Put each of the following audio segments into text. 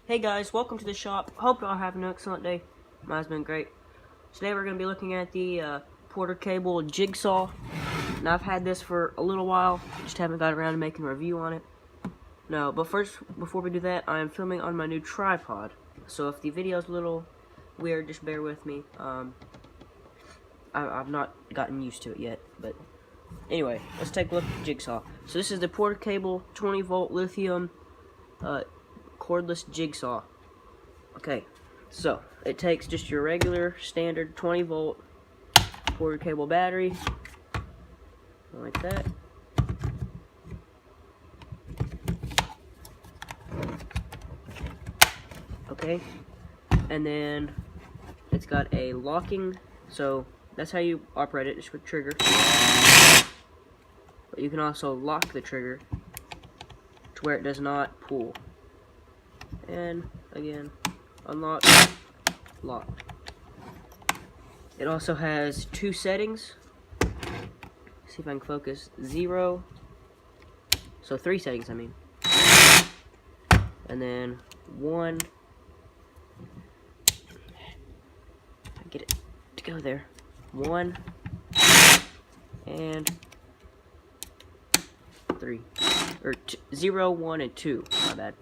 Hey guys, welcome to the shop. Hope y'all having an excellent day. Mine's been great. Today we're going to be looking at the Porter Cable Jigsaw. Now I've had this for a little while, just haven't got around to making a review on it. No, but first, before we do that, I am filming on my new tripod. So if the video's a little weird, just bear with me. I've not gotten used to it yet, but anyway, let's take a look at the Jigsaw. So this is the Porter Cable 20 volt lithium cordless jigsaw. Okay, so it takes just your regular standard 20 volt Porter Cable battery, like that. Okay, and then it's got a locking, so that's how you operate it, just with trigger. But you can also lock the trigger to where it does not pull. And again, unlock, lock. It also has two settings. See if I can focus. 0, so 3 settings, I mean. And then 1. I get it to go there. 1 and 3, or 0, 1, and 2. My bad.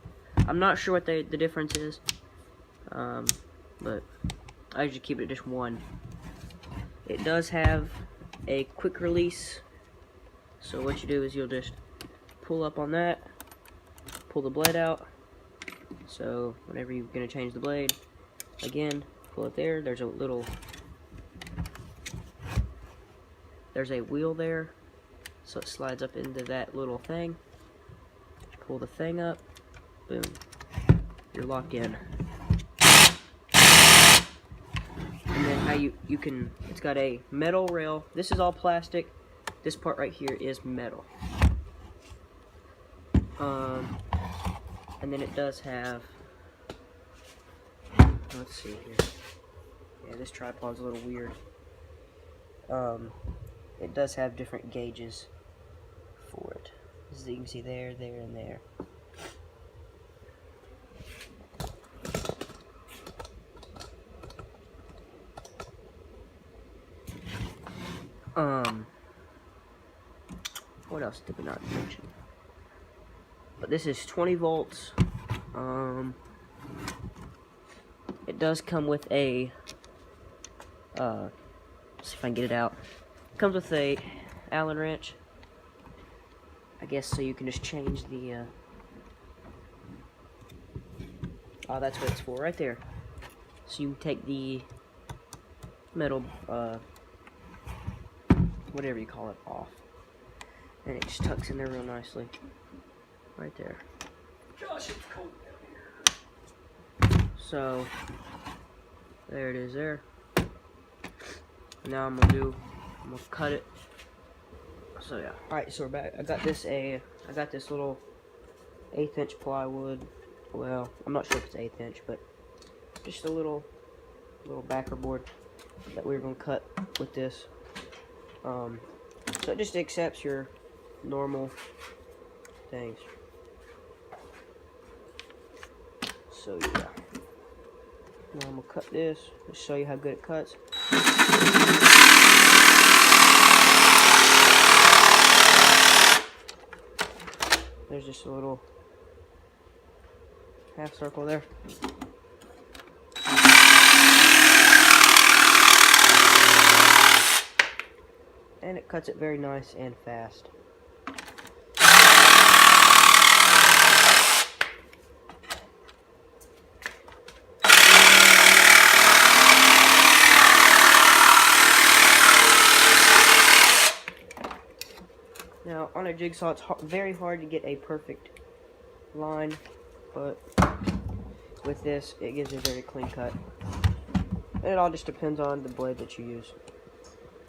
I'm not sure what the difference is, but I usually keep it just 1. It does have a quick release, so what you do is you'll just pull up on that, pull the blade out. So whenever you're going to change the blade, again, pull it there. There's a wheel there, so it slides up into that little thing. Pull the thing up. Boom. You're locked in. And then how you can, it's got a metal rail. This is all plastic. This part right here is metal. And then it does have, let's see here. Yeah, this tripod's a little weird. It does have different gauges for it. As you can see there, there, and there. What else did we not mention? But this is 20 volts. It does come with a, let's see if I can get it out. It comes with a Allen wrench, I guess, so you can just change the, oh, that's what it's for, right there. So you can take the metal, whatever you call it, off. And it just tucks in there real nicely. Right there. Gosh, it's cold down here. So, there it is there. Now I'm gonna cut it. So yeah. Alright, so we're back. I got this little 1/8 inch plywood. Well, I'm not sure if it's 1/8 inch, but just a little backer board that we're gonna cut with this. So it just accepts your normal things. So yeah. Now I'm gonna cut this, just show you how good it cuts. There's just a little half circle there. And it cuts it very nice and fast. Now, on a jigsaw, it's very hard to get a perfect line, but with this, it gives a very clean cut. And it all just depends on the blade that you use.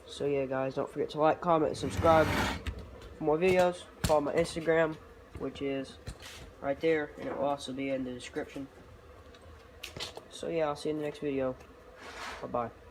So yeah, guys, don't forget to like, comment, and subscribe for more videos. Follow my Instagram, which is right there, and it will also be in the description. So yeah, I'll see you in the next video. Bye-bye.